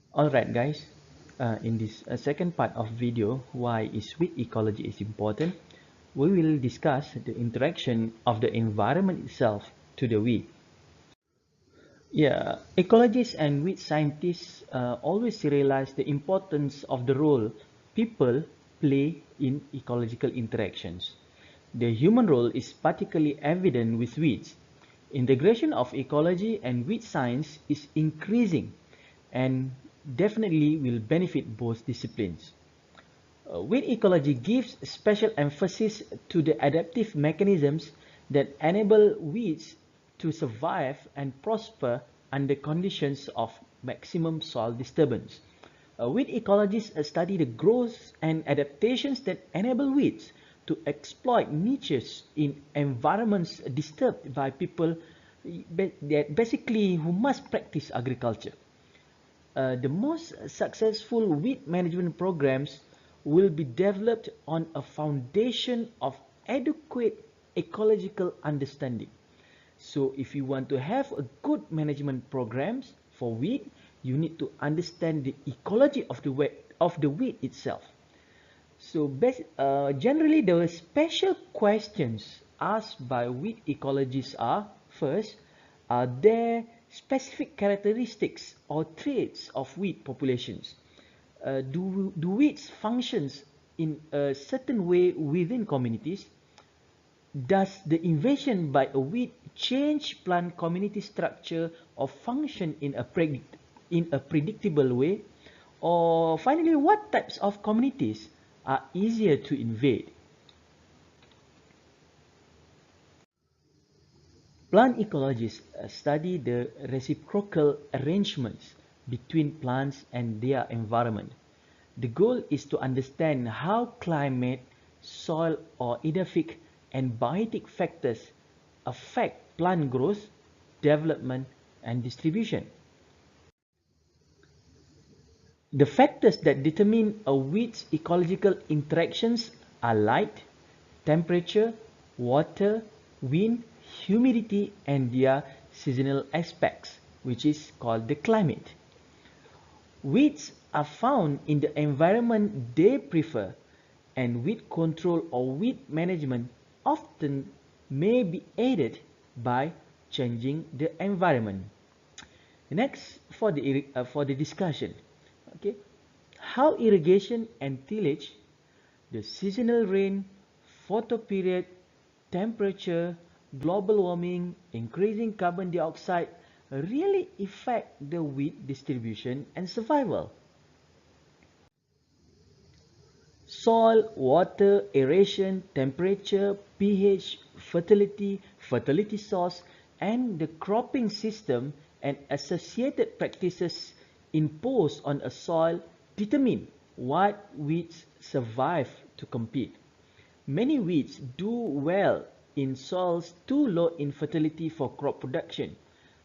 Alright guys, in this second part of video, why is wheat ecology is important, we will discuss the interaction of the environment itself to the wheat. Yeah, ecologists and wheat scientists always realize the importance of the role people play in ecological interactions. The human role is particularly evident with weeds. Integration of ecology and weed science is increasing and definitely will benefit both disciplines. Weed ecology gives special emphasis to the adaptive mechanisms that enable weeds to survive and prosper under conditions of maximum soil disturbance. Weed ecologists study the growth and adaptations that enable weeds to exploit niches in environments disturbed by people that basically who must practice agriculture. The most successful weed management programs will be developed on a foundation of adequate ecological understanding. So if you want to have a good management programs for weed, you need to understand the ecology of the weed itself. So generally the special questions asked by weed ecologists are, first, are there specific characteristics or traits of weed populations? Do weeds functions in a certain way within communities? Does the invasion by a weed change plant community structure or function in a predictable way? Or finally, what types of communities are easier to invade? Plant ecologists study the reciprocal arrangements between plants and their environment. The goal is to understand how climate, soil or edaphic and biotic factors affect plant growth, development and distribution. The factors that determine a weed's ecological interactions are light, temperature, water, wind, humidity and their seasonal aspects, which is called the climate. Weeds are found in the environment they prefer, and weed control or weed management often may be aided by changing the environment. Next, for the discussion, okay, how irrigation and tillage, the seasonal rain, photoperiod, temperature, global warming, increasing carbon dioxide really affect the weed distribution and survival. Soil, water, aeration, temperature, pH, fertility source, and the cropping system and associated practices imposed on a soil determine what weeds survive to compete. Many weeds do well in soils too low in fertility for crop production,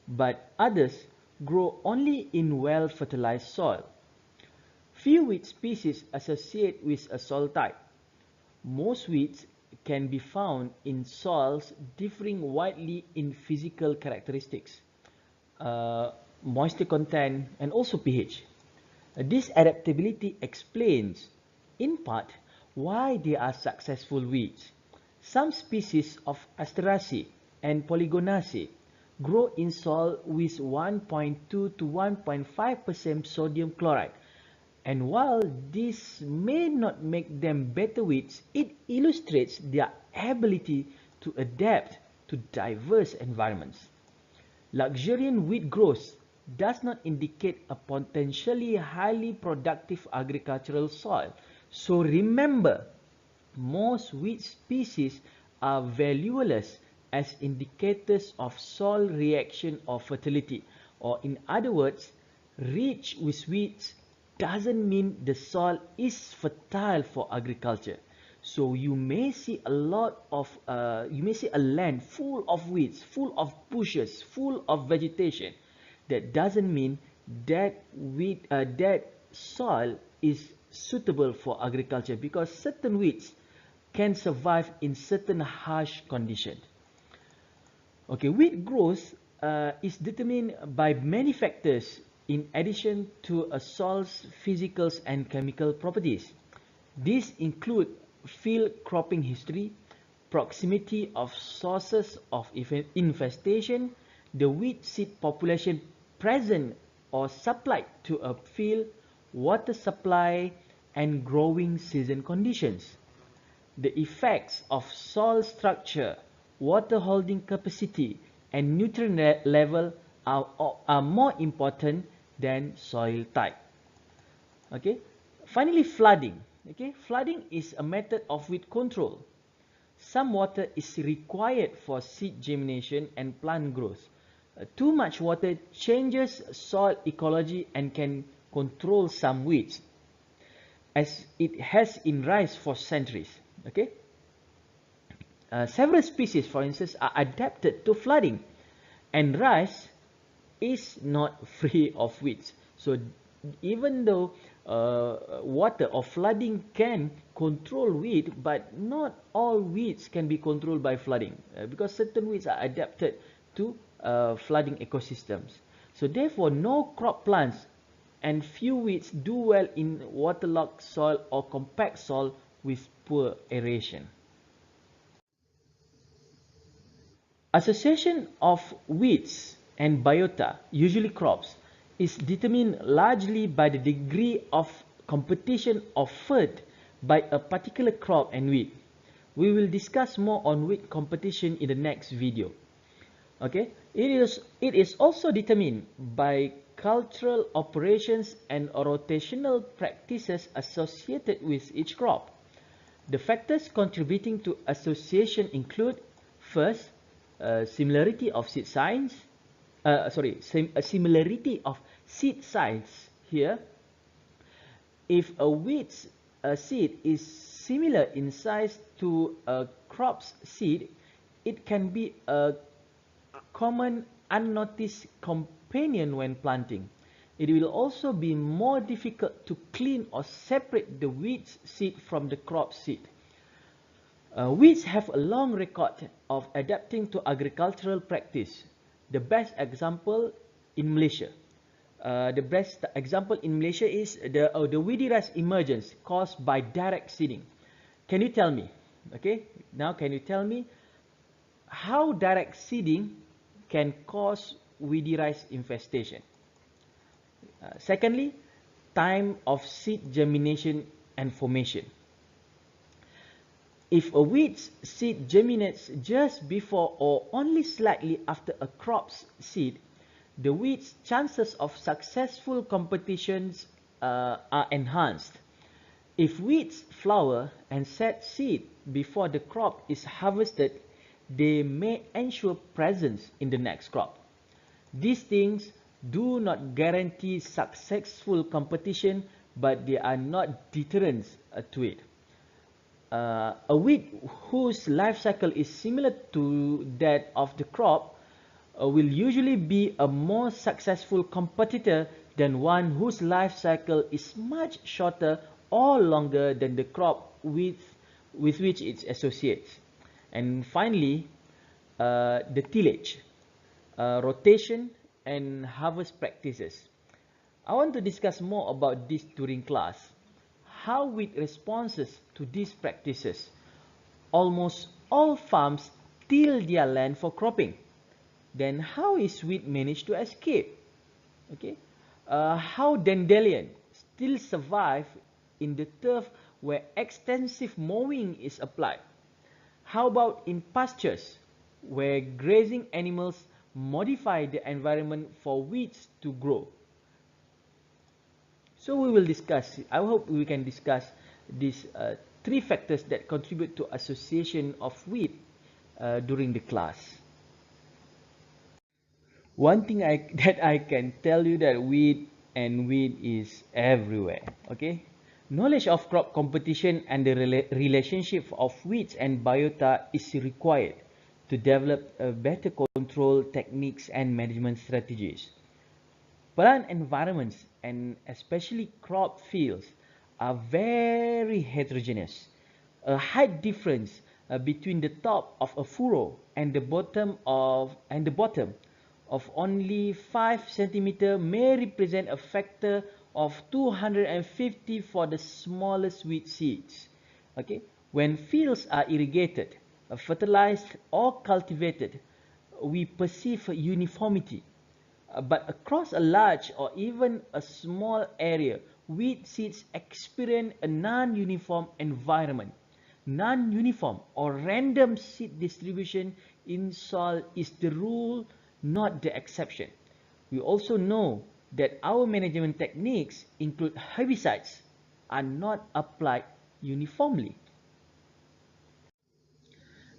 but others grow only in well-fertilized soil. Few weed species associate with a soil type. Most weeds can be found in soils differing widely in physical characteristics, uh, moisture content, and also pH. This adaptability explains, in part, why they are successful weeds. Some species of Asteraceae and Polygonaceae grow in soil with 1.2 to 1.5% sodium chloride. And while this may not make them better weeds, it illustrates their ability to adapt to diverse environments. Luxuriant wheat growth does not indicate a potentially highly productive agricultural soil. So remember, most wheat species are valueless as indicators of soil reaction or fertility. Or in other words, rich with weeds doesn't mean the soil is fertile for agriculture. So you may see a land full of weeds, full of bushes, full of vegetation. That doesn't mean that soil is suitable for agriculture, because certain weeds can survive in certain harsh conditions. Okay, wheat growth is determined by many factors, in addition to a soil's physical and chemical properties. These include field cropping history, proximity of sources of infestation, the weed seed population present or supplied to a field, water supply, and growing season conditions. The effects of soil structure, water holding capacity, and nutrient level are more important than soil type. Okay. Finally, flooding. Okay, flooding is a method of weed control. Some water is required for seed germination and plant growth. Too much water changes soil ecology and can control some weeds, as it has in rice for centuries. Okay. Several species, for instance, are adapted to flooding, and rice is not free of weeds. So even though water or flooding can control weed, but not all weeds can be controlled by flooding, because certain weeds are adapted to flooding ecosystems. So therefore, no crop plants and few weeds do well in waterlogged soil or compact soil with poor aeration. Association of weeds and biota, usually crops, is determined largely by the degree of competition offered by a particular crop and weed. We will discuss more on weed competition in the next video. Okay, it is also determined by cultural operations and rotational practices associated with each crop. The factors contributing to association include, first, similarity of seed size. Similarity of seed size here. If a wheat's seed is similar in size to a crop's seed, it can be a common unnoticed companion when planting. It will also be more difficult to clean or separate the wheat's seed from the crop seed. Weeds have a long record of adapting to agricultural practice. The best example in Malaysia. Is the weedy rice emergence caused by direct seeding. Can you tell me? Okay, now can you tell me how direct seeding can cause weedy rice infestation? Secondly, time of seed germination and formation. If a weed's seed germinates just before or only slightly after a crop's seed, the weed's chances of successful competitions are enhanced. If weeds flower and set seed before the crop is harvested, they may ensure presence in the next crop. These things do not guarantee successful competition, but they are not deterrents to it. A weed whose life cycle is similar to that of the crop will usually be a more successful competitor than one whose life cycle is much shorter or longer than the crop with which it associates. And finally, the tillage, rotation, and harvest practices. I want to discuss more about this during class. How wheat responses to these practices. Almost all farms till their land for cropping. Then how is wheat managed to escape? Okay, how dandelion still survive in the turf where extensive mowing is applied? How about in pastures where grazing animals modify the environment for weeds to grow? So we will discuss, I hope we can discuss these three factors that contribute to association of weed during the class. One thing that I can tell you that weed is everywhere, okay? Knowledge of crop competition and the relationship of weeds and biota is required to develop better control techniques and management strategies. Plant environments and especially crop fields are very heterogeneous. A height difference between the top of a furrow and the bottom of only 5 centimeter may represent a factor of 250 for the smallest wheat seeds. Okay, when fields are irrigated, fertilized or cultivated, we perceive uniformity. But across a large or even a small area, wheat seeds experience a non-uniform environment. Non-uniform or random seed distribution in soil is the rule, not the exception. We also know that our management techniques include herbicides are not applied uniformly.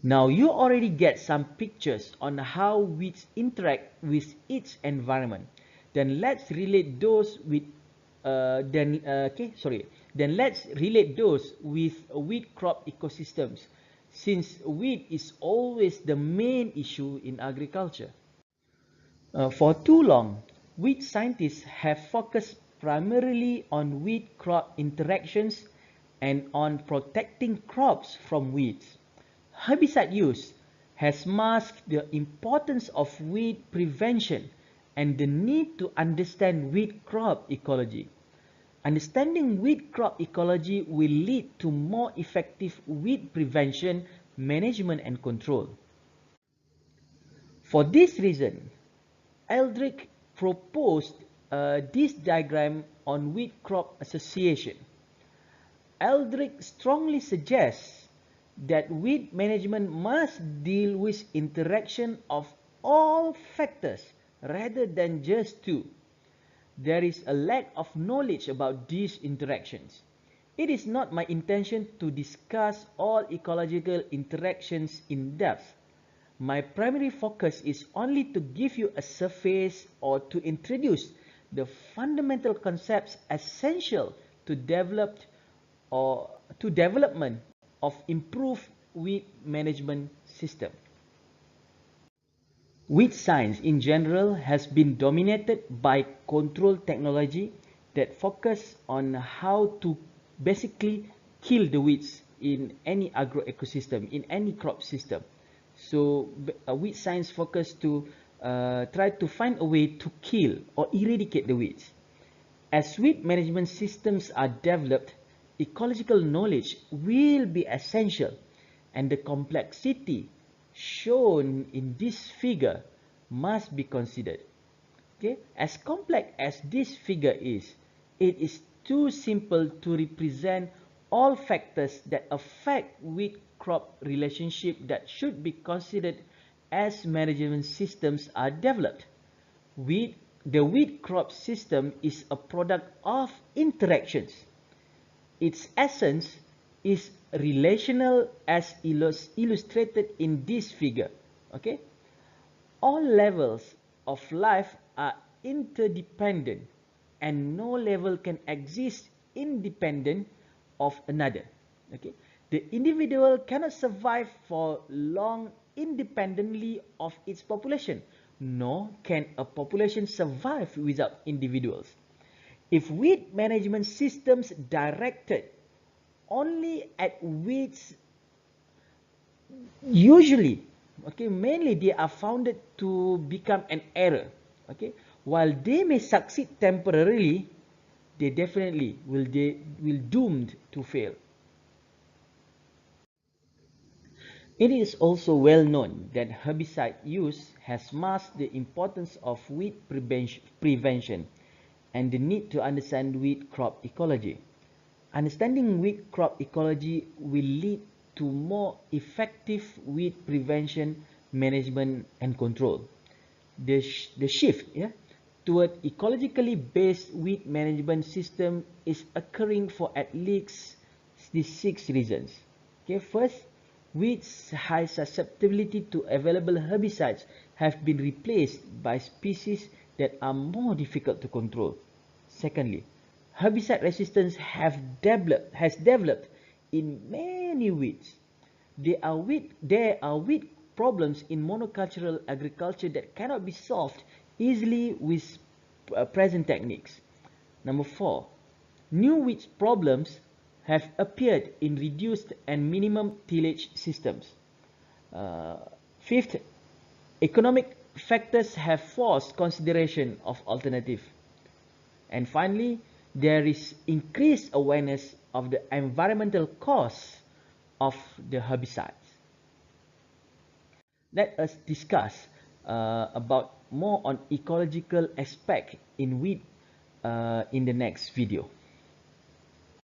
Now you already get some pictures on how weeds interact with its environment. Then let's relate those with Then let's relate those with wheat crop ecosystems, since wheat is always the main issue in agriculture. For too long, wheat scientists have focused primarily on wheat crop interactions and on protecting crops from weeds. Herbicide use has masked the importance of weed prevention and the need to understand weed crop ecology. Understanding weed crop ecology will lead to more effective weed prevention, management and control. For this reason, Eldridge proposed this diagram on weed crop association. Eldridge strongly suggests that weed management must deal with interaction of all factors rather than just two. There is a lack of knowledge about these interactions. It is not my intention to discuss all ecological interactions in depth. My primary focus is only to give you a surface or to introduce the fundamental concepts essential to development of improved weed management system. Weed science in general has been dominated by control technology that focus on how to basically kill the weeds in any agroecosystem, in any crop system. So weed science focus to try to find a way to kill or eradicate the weeds. As weed management systems are developed, ecological knowledge will be essential, and the complexity shown in this figure must be considered. Okay? As complex as this figure is, it is too simple to represent all factors that affect weed crop relationship that should be considered as management systems are developed. The weed crop system is a product of interactions. Its essence is relational as illustrated in this figure. Okay? All levels of life are interdependent and no level can exist independent of another. Okay? The individual cannot survive for long independently of its population, nor can a population survive without individuals. If weed management systems directed only at weeds, usually, okay, mainly they are founded to become an error. Okay, while they may succeed temporarily, they definitely will doomed to fail. It is also well known that herbicide use has masked the importance of weed prevention and the need to understand weed crop ecology. Understanding weed crop ecology will lead to more effective weed prevention, management and control. The shift, toward ecologically based weed management system is occurring for at least these 6 reasons. Okay, first, weeds' high susceptibility to available herbicides have been replaced by species that are more difficult to control. Secondly, herbicide resistance has developed in many weeds. There are weed problems in monocultural agriculture that cannot be solved easily with present techniques. Number 4, new weed problems have appeared in reduced and minimum tillage systems. Fifth, economic factors have forced consideration of alternative. And finally, there is increased awareness of the environmental costs of the herbicides. Let us discuss about more on ecological aspect in wheat in the next video.